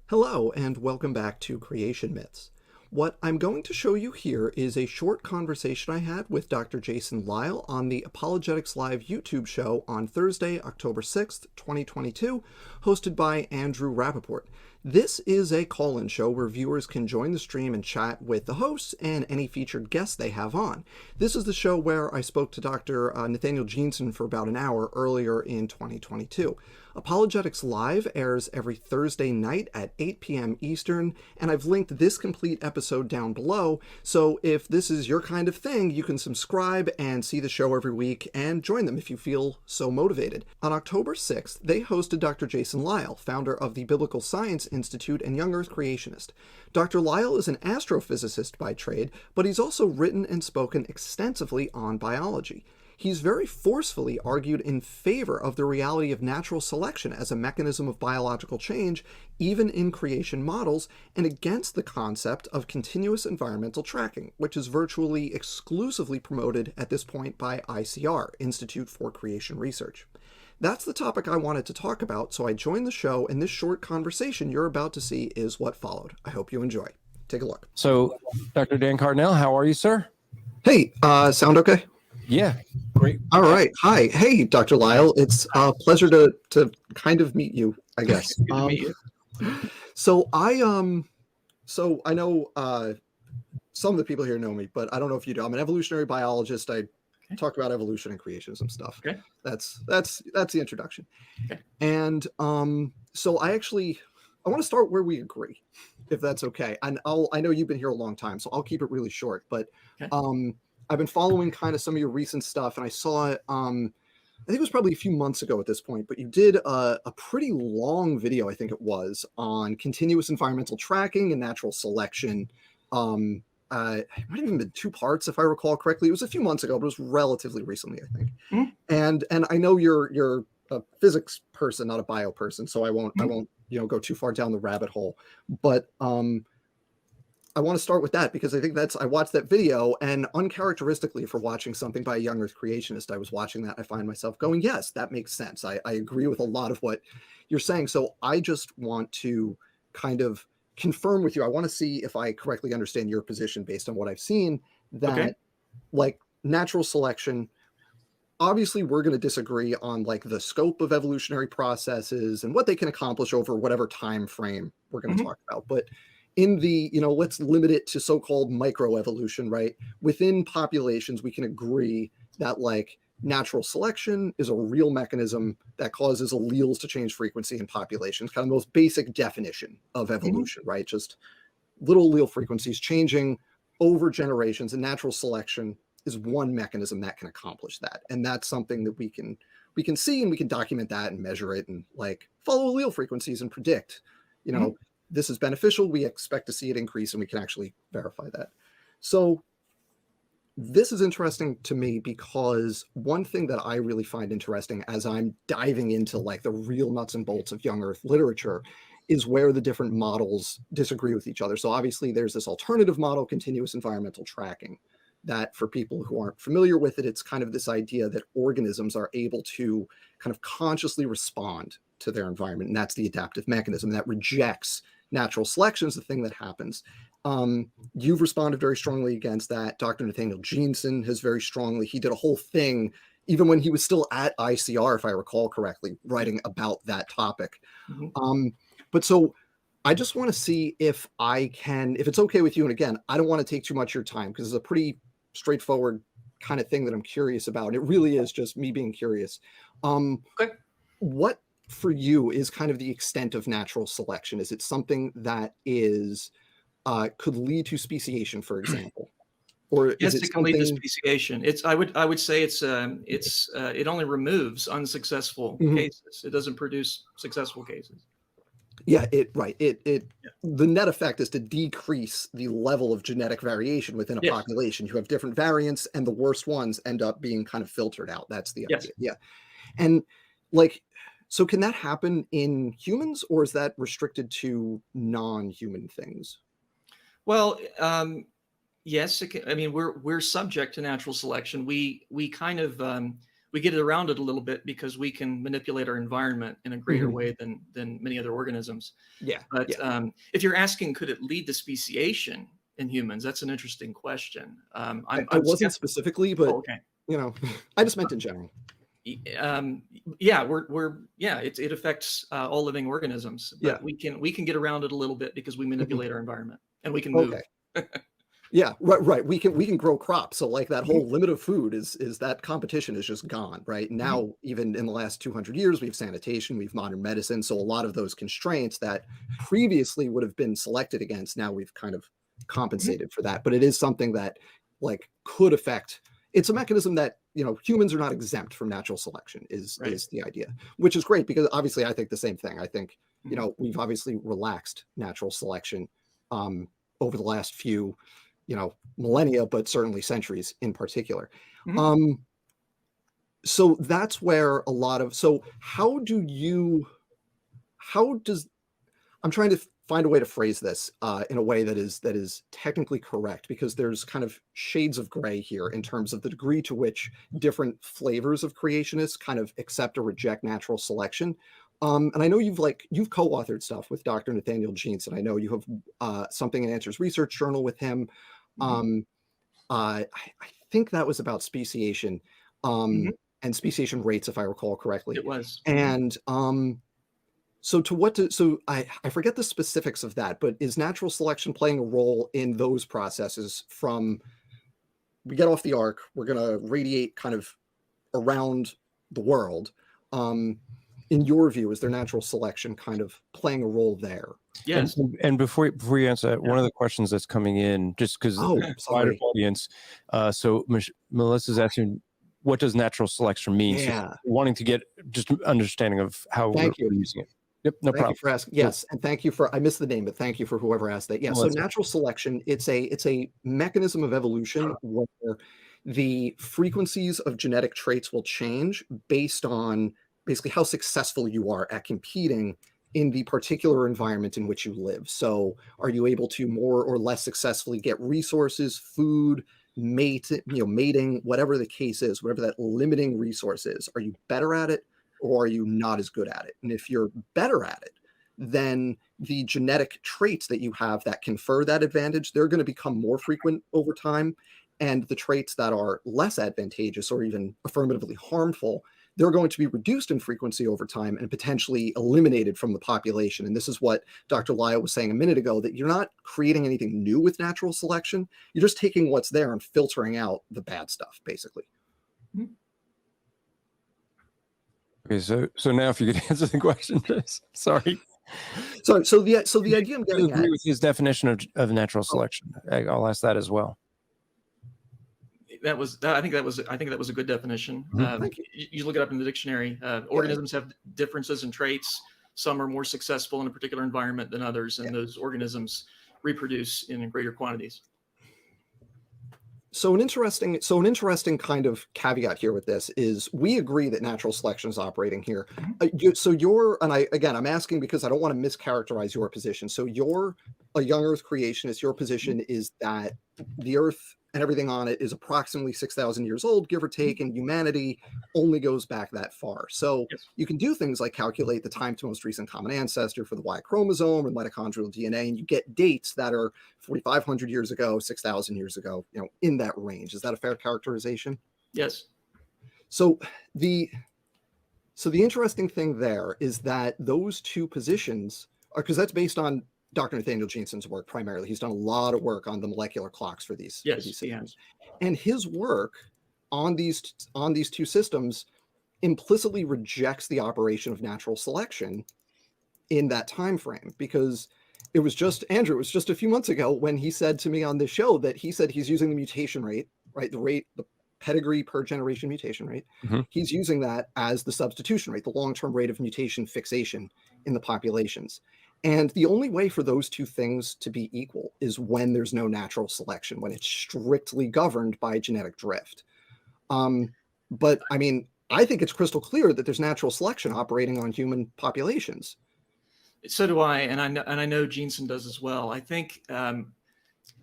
Hello, and welcome back to Creation Myths. What I'm going to show you here is a short conversation I had with Dr. Jason Lisle on the Apologetics Live YouTube show on Thursday, October 6th, 2022, hosted by Andrew Rappaport. This is a call-in show where viewers can join the stream and chat with the hosts and any featured guests they have on. This is the show where I spoke to Dr. Nathaniel Jeanson for about an hour earlier in 2022. Apologetics Live airs every Thursday night at 8 p.m. Eastern, and I've linked this complete episode down below, so if this is your kind of thing, you can subscribe and see the show every week and join them if you feel so motivated. On October 6th, they hosted Dr. Jason Lisle, founder of the Biblical Science Institute and Young Earth Creationist. Dr. Lisle is an astrophysicist by trade, but he's also written and spoken extensively on biology. He's very forcefully argued in favor of the reality of natural selection as a mechanism of biological change, even in creation models, and against the concept of continuous environmental tracking, which is virtually exclusively promoted at this point by ICR, Institute for Creation Research. That's the topic I wanted to talk about, so I joined the show, and this short conversation you're about to see is what followed. I hope you enjoy. Take a look. So, Dr. Dan Cardinal, how are you, sir? Hey, sound okay? Yeah, great. All right. Hi. Hey, Dr. Lisle. It's a pleasure to kind of meet you, I guess. Good to meet you. So I know some of the people here know me, but I don't know if you do. I'm an evolutionary biologist. I talk about evolution and creationism stuff. Okay. That's the introduction. Okay. And so I want to start where we agree, if that's okay. And I know you've been here a long time, so I'll keep it really short. But Okay. I've been following kind of some of your recent stuff, and I saw it, I think it was probably a few months ago at this point, but you did a pretty long video, I think it was, on continuous environmental tracking and natural selection. It might have even been 2 parts, if I recall correctly. It was a few months ago, but it was relatively recently, I think. Mm-hmm. And I know you're a physics person, not a bio person, so I won't go too far down the rabbit hole. But I want to start with that because I think I watched that video, and uncharacteristically for watching something by a young earth creationist, I was watching that. I find myself going, yes, that makes sense. I agree with a lot of what you're saying. So I just want to kind of confirm with you. I want to see if I correctly understand your position based on what I've seen, that like natural selection, obviously we're going to disagree on like the scope of evolutionary processes and what they can accomplish over whatever time frame we're going to talk about. But in the, let's limit it to so-called microevolution, right? Within populations, we can agree that like natural selection is a real mechanism that causes alleles to change frequency in populations, kind of the most basic definition of evolution, right? Just little allele frequencies changing over generations, and natural selection is one mechanism that can accomplish that. And that's something that we can see, and we can document that and measure it and like follow allele frequencies and predict, this is beneficial. We expect to see it increase, and we can actually verify that. So this is interesting to me because one thing that I really find interesting as I'm diving into like the real nuts and bolts of young earth literature is where the different models disagree with each other. So obviously there's this alternative model, continuous environmental tracking, that for people who aren't familiar with it, it's kind of this idea that organisms are able to kind of consciously respond to their environment. And that's the adaptive mechanism that rejects natural selection is the thing that happens. You've responded very strongly against that. Dr. Nathaniel Jeanson has very strongly, he did a whole thing, even when he was still at ICR, if I recall correctly, writing about that topic. But so I just want to see if it's okay with you. And again, I don't want to take too much of your time because it's a pretty straightforward kind of thing that I'm curious about. It really is just me being curious. What for you is kind of the extent of natural selection? Is it something that is could lead to speciation, for example? Or yes, is it can lead to speciation. I would say it only removes unsuccessful cases. It doesn't produce successful cases. Yeah, the net effect is to decrease the level of genetic variation within a population. You have different variants, and the worst ones end up being kind of filtered out. That's the idea. Yeah. And like, so can that happen in humans, or is that restricted to non-human things? Well, yes. I mean, we're subject to natural selection. We kind of we get around it a little bit because we can manipulate our environment in a greater way than many other organisms. Yeah. But if you're asking, could it lead to speciation in humans? That's an interesting question. I wasn't specifically, but okay. you know, I just meant in general. Yeah, it affects all living organisms, but we can get around it a little bit because we manipulate our environment and we can move. Yeah, right. We can grow crops. So like that whole limit of food is that competition is just gone, right? Now, even in the last 200 years, we have sanitation, we have modern medicine. So a lot of those constraints that previously would have been selected against, now we've kind of compensated for that. But it is something that like could affect. It's a mechanism that, you know, humans are not exempt from natural selection is the idea, which is great because obviously I think the same thing. I think, you know, we've obviously relaxed natural selection over the last few, you know, millennia, but certainly centuries in particular. So that's where a lot of, I'm trying to find a way to phrase this in a way that is technically correct, because there's kind of shades of gray here in terms of the degree to which different flavors of creationists kind of accept or reject natural selection. And I know you've co-authored stuff with Dr. Nathaniel Jeanson. I know you have something in Answers Research Journal with him. I think that was about speciation and speciation rates, if I recall correctly. It was. And I forget the specifics of that, but is natural selection playing a role in those processes from we get off the ark, we're going to radiate kind of around the world. In your view, is there natural selection kind of playing a role there? Yes. And before you answer that, one of the questions that's coming in, just because the wider audience, so Melissa's asking, what does natural selection mean? Yeah. So wanting to get just an understanding of how we're using it. Yep, no problem. Thank you for asking. Yes, and thank you for, I missed the name, but thank you for whoever asked that. Yeah, so natural selection, it's a mechanism of evolution where the frequencies of genetic traits will change based on basically how successful you are at competing in the particular environment in which you live. So are you able to more or less successfully get resources, food, mating, whatever the case is, whatever that limiting resource is, are you better at it or are you not as good at it? And if you're better at it, then the genetic traits that you have that confer that advantage, they're going to become more frequent over time. And the traits that are less advantageous or even affirmatively harmful, they're going to be reduced in frequency over time and potentially eliminated from the population. And this is what Dr. Lisle was saying a minute ago, that you're not creating anything new with natural selection. You're just taking what's there and filtering out the bad stuff, basically. Okay, so now if you could answer the question, please. Sorry. So the idea I'm getting at, agree with his definition of natural selection. I'll ask that as well. I think that was a good definition. You look it up in the dictionary. Organisms have differences in traits. Some are more successful in a particular environment than others, and those organisms reproduce in greater quantities. So an interesting kind of caveat here with this is we agree that natural selection is operating here. I'm asking because I don't want to mischaracterize your position. So you're a young Earth creationist. Your position is that the Earth and everything on it is approximately 6,000 years old, give or take, and humanity only goes back that far. So you can do things like calculate the time to most recent common ancestor for the Y chromosome and mitochondrial DNA, and you get dates that are 4,500 years ago, 6,000 years ago, in that range. Is that a fair characterization? Yes. So the interesting thing there is that those two positions are, because that's based on Dr. Nathaniel Jeanson's work primarily. He's done a lot of work on the molecular clocks for these systems. And his work on these two systems implicitly rejects the operation of natural selection in that time frame, because it was just a few months ago when he said to me on this show that he said he's using the mutation rate, right? The pedigree per generation mutation rate. He's using that as the substitution rate, the long-term rate of mutation fixation in the populations. And the only way for those two things to be equal is when there's no natural selection, when it's strictly governed by genetic drift. But I mean, I think it's crystal clear that there's natural selection operating on human populations. So do I, and I know Jeanson does as well. I think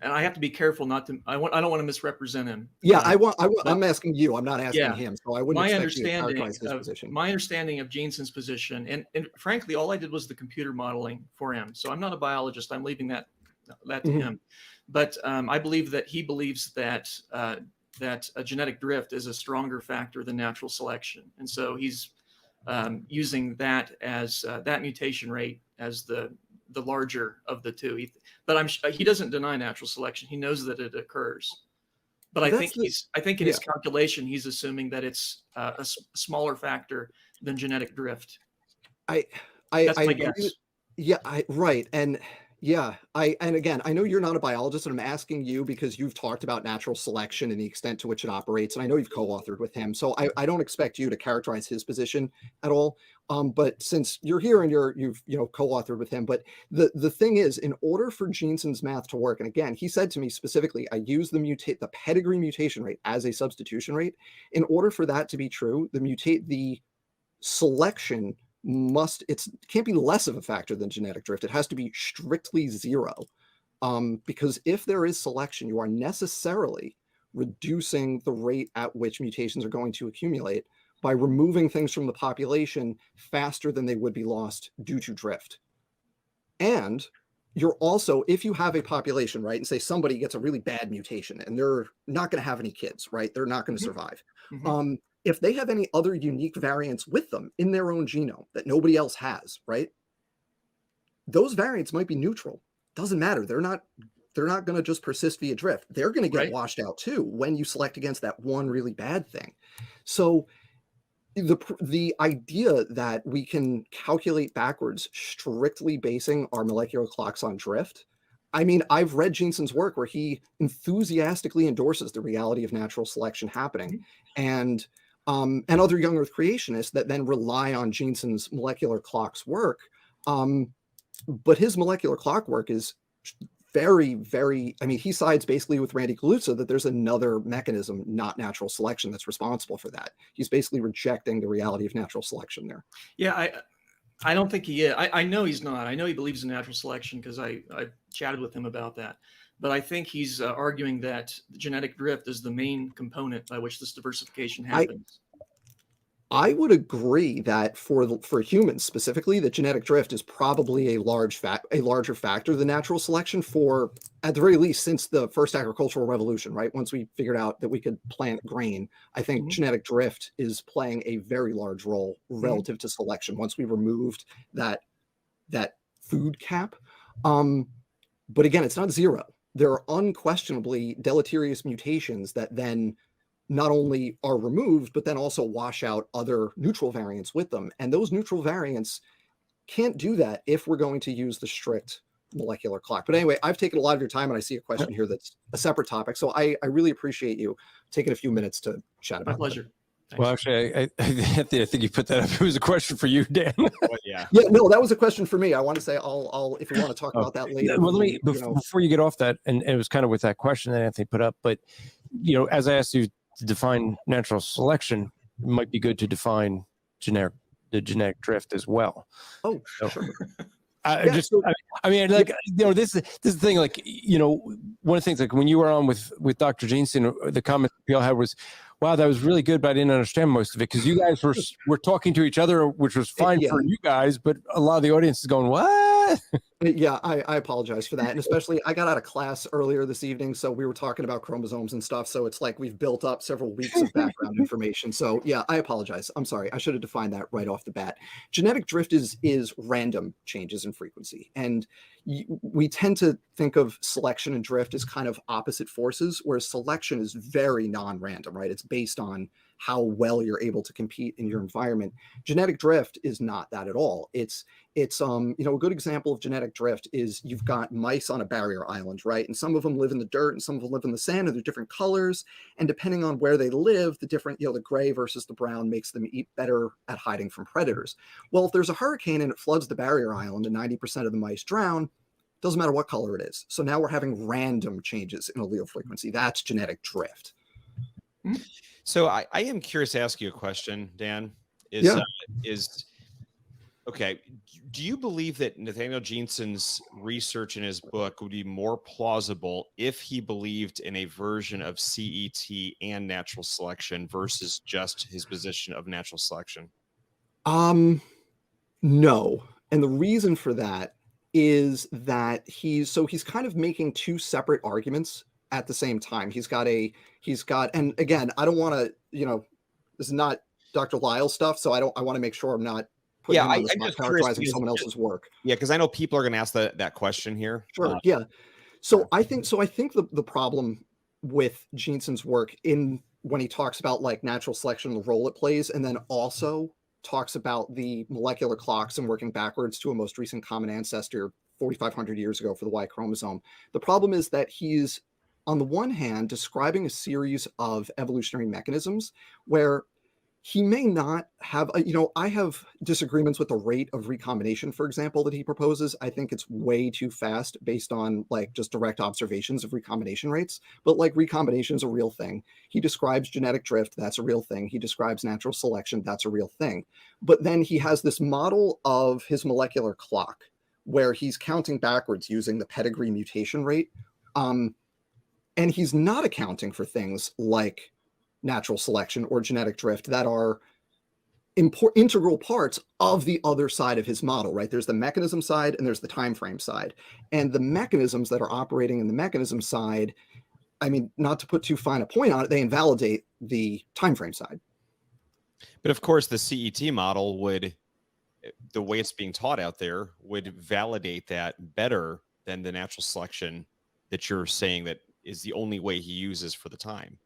and I have to be careful not to. I don't want to misrepresent him. Yeah, I'm asking you. I'm not asking him. So I wouldn't expect you to characterize his position. My understanding of Jeanson's position, and frankly, all I did was the computer modeling for him. So I'm not a biologist. I'm leaving that to him. But I believe that he believes that that a genetic drift is a stronger factor than natural selection, and so he's using that as that mutation rate as the larger of the two. But he doesn't deny natural selection. He knows that it occurs. But I think in his calculation, he's assuming that it's a smaller factor than genetic drift. That's my guess. Yeah, right. And and again, I know you're not a biologist, and I'm asking you because you've talked about natural selection and the extent to which it operates, and I know you've co-authored with him, so I don't expect you to characterize his position at all. But since you're here and you've co-authored with him, but the thing is, in order for Jeanson's math to work, and again, he said to me specifically, I use the pedigree mutation rate as a substitution rate. In order for that to be true, the selection it can't be less of a factor than genetic drift. It has to be strictly zero, because if there is selection, you are necessarily reducing the rate at which mutations are going to accumulate by removing things from the population faster than they would be lost due to drift. And you're also, if you have a population, right, and say somebody gets a really bad mutation and they're not going to have any kids, right, they're not going to survive. If they have any other unique variants with them in their own genome that nobody else has, right, those variants might be neutral. Doesn't matter. They're not going to just persist via drift. They're going to get washed out too when you select against that one really bad thing. So the idea that we can calculate backwards strictly basing our molecular clocks on drift, I mean, I've read Jeanson's work where he enthusiastically endorses the reality of natural selection happening, and other young Earth creationists that then rely on Jeanson's molecular clocks work. But his molecular clock work is very, very, I mean, he sides basically with Randy Kaluza that there's another mechanism, not natural selection, that's responsible for that. He's basically rejecting the reality of natural selection there. Yeah, I don't think he is. I know he's not. I know he believes in natural selection because I chatted with him about that. But I think he's arguing that genetic drift is the main component by which this diversification happens. I would agree that for humans specifically, that genetic drift is probably a larger factor than natural selection for, at the very least, since the first agricultural revolution, right? Once we figured out that we could plant grain, I think genetic drift is playing a very large role relative to selection once we removed that food cap. But again, it's not zero. There are unquestionably deleterious mutations that then not only are removed, but then also wash out other neutral variants with them. And those neutral variants can't do that if we're going to use the strict molecular clock. But anyway, I've taken a lot of your time, and I see a question here that's a separate topic. So I really appreciate you taking a few minutes to chat about it. My pleasure. Thanks. Well, actually, I think you put that up. It was a question for you, Dan. Yeah, no, that was a question for me. I want to say, I'll if you want to talk about that later. Well, let me, before you get off that, and it was kind of with that question that Anthony put up, but, as I asked you to define natural selection, it might be good to define the genetic drift as well. Oh, sure. This is the thing, like, one of the things, like when you were on with Dr. Jeanson, the comment people had was, wow, that was really good, but I didn't understand most of it, because you guys were talking to each other, which was fine for you guys, but a lot of the audience is going, what? Yeah, I apologize for that. And especially, I got out of class earlier this evening, so we were talking about chromosomes and stuff, so it's like we've built up several weeks of background information. So yeah, I apologize. I'm sorry. I should have defined that right off the bat. Genetic drift is random changes in frequency. And we tend to think of selection and drift as kind of opposite forces, whereas selection is very non-random, right? It's based on how well you're able to compete in your environment. Genetic drift is not that at all. It's a good example of genetic drift is you've got mice on a barrier island, right? And some of them live in the dirt and some of them live in the sand, and they're different colors. And depending on where they live, the different, the gray versus the brown makes them eat better at hiding from predators. Well, if there's a hurricane and it floods the barrier island and 90% of the mice drown, doesn't matter what color it is. So now we're having random changes in allele frequency. That's genetic drift. So I am curious to ask you a question, Dan. Okay. Do you believe that Nathaniel Jeanson's research in his book would be more plausible if he believed in a version of CET and natural selection versus just his position of natural selection? No. And the reason for that is that he's kind of making two separate arguments at the same time. And again, I don't want to, this is not Dr. Lisle stuff, so I want to make sure I'm not putting him on the spot characterizing someone else's work. Yeah, because I know people are going to ask that question here. Sure. Yeah. So I think the problem with Jeanson's work when he talks about like natural selection, the role it plays, and then also talks about the molecular clocks and working backwards to a most recent common ancestor 4,500 years ago for the Y chromosome. The problem is that he's, on the one hand, describing a series of evolutionary mechanisms where he may not have, I have disagreements with the rate of recombination, for example, that he proposes. I think it's way too fast based on like just direct observations of recombination rates. But like recombination is a real thing. He describes genetic drift. That's a real thing. He describes natural selection. That's a real thing. But then he has this model of his molecular clock where he's counting backwards using the pedigree mutation rate. And he's not accounting for things like natural selection or genetic drift that are integral parts of the other side of his model, right? There's the mechanism side and there's the time frame side. And the mechanisms that are operating in the mechanism side, I mean, not to put too fine a point on it, they invalidate the time frame side. But of course, the CET model the way it's being taught out there, would validate that better than the natural selection that you're saying that is the only way he uses for the time.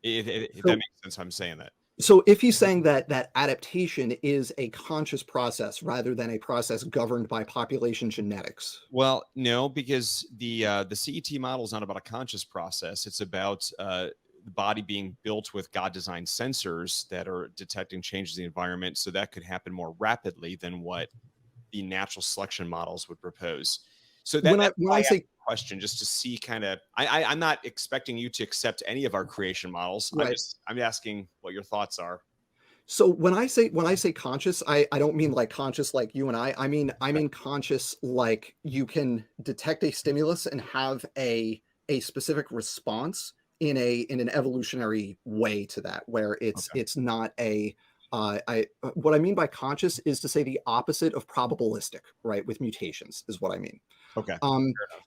If that makes sense, I'm saying that. So if he's saying that adaptation is a conscious process rather than a process governed by population genetics. Well, no, because the CET model is not about a conscious process. It's about the body being built with God-designed sensors that are detecting changes in the environment. So that could happen more rapidly than what the natural selection models would propose. So when I say question, just to see kind of, I'm not expecting you to accept any of our creation models. Right. I'm asking what your thoughts are. So when I say conscious, I don't mean like conscious like you and I. I mean conscious like you can detect a stimulus and have a specific response in an evolutionary way to that, where it's not a what I mean by conscious is to say the opposite of probabilistic, right? With mutations is what I mean. Okay.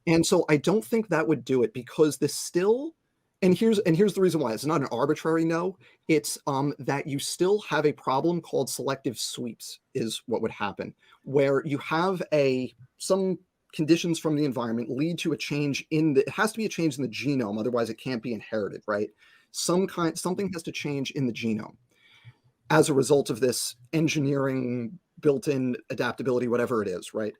And so I don't think that would do it, because this still, and here's the reason why. It's not an arbitrary no. It's that you still have a problem called selective sweeps is what would happen, where you have some conditions from the environment lead to a change it has to be a change in the genome, otherwise it can't be inherited, right? Something has to change in the genome as a result of this engineering, built-in adaptability, whatever it is, right?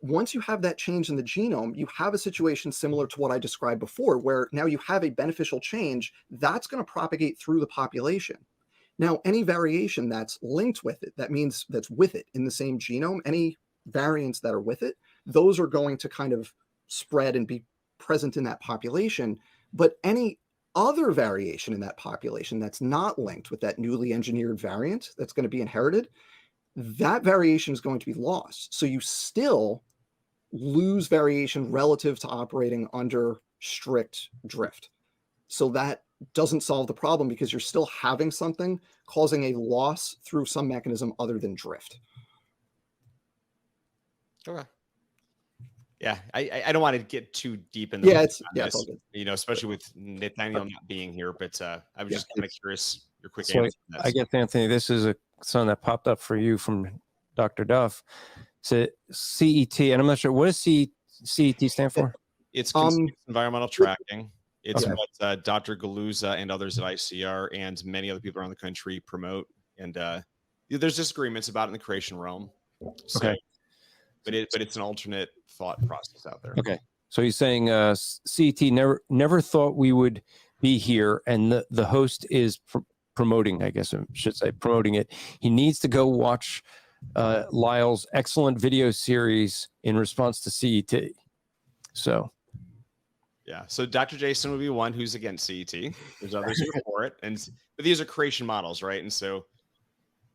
Once you have that change in the genome, you have a situation similar to what I described before, where now you have a beneficial change that's going to propagate through the population. Now, any variation that's linked with it, that means that's with it in the same genome, any variants that are with it, those are going to kind of spread and be present in that population. But any other variation in that population that's not linked with that newly engineered variant that's going to be inherited, that variation is going to be lost. So you still lose variation relative to operating under strict drift. So that doesn't solve the problem, because you're still having something causing a loss through some mechanism other than drift. Okay. Yeah, I don't want to get too deep in it's all good. Especially with Nathaniel not being here, but I was just kind of curious your quick so answer. I guess, Anthony, this is something that popped up for you from Dr. Duff. So CET, and I'm not sure, what does CET stand for? It's environmental tracking. It's what Dr. Galuza and others at ICR and many other people around the country promote. And there's disagreements about it in the creation realm. So, okay. But it's an alternate thought process out there. Okay. So he's saying CET never thought we would be here, and the host is promoting, I guess I should say, promoting it. He needs to go watch Lisle's excellent video series in response to CET. So. Yeah. So Dr. Jason would be one who's against CET. There's others who are for it. But these are creation models, right? And so,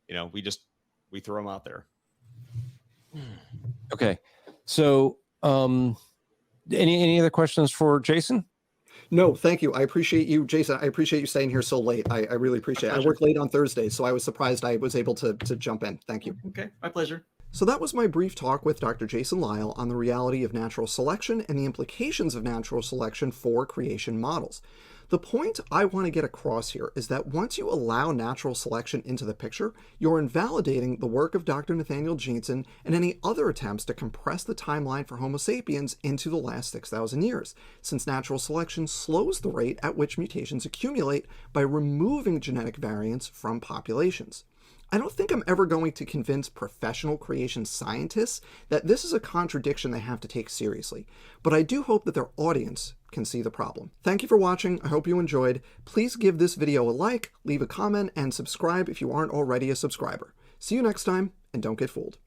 we throw them out there. Okay. So, any other questions for Jason? No, thank you. I appreciate you, Jason. I appreciate you staying here so late. I really appreciate it. I work late on Thursdays, so I was surprised I was able to jump in. Thank you. Okay, my pleasure. So that was my brief talk with Dr. Jason Lisle on the reality of natural selection and the implications of natural selection for creation models. The point I want to get across here is that once you allow natural selection into the picture, you're invalidating the work of Dr. Nathaniel Jeanson and any other attempts to compress the timeline for Homo sapiens into the last 6,000 years, since natural selection slows the rate at which mutations accumulate by removing genetic variants from populations. I don't think I'm ever going to convince professional creation scientists that this is a contradiction they have to take seriously, but I do hope that their audience can see the problem. Thank you for watching. I hope you enjoyed. Please give this video a like, leave a comment, and subscribe if you aren't already a subscriber. See you next time, and don't get fooled.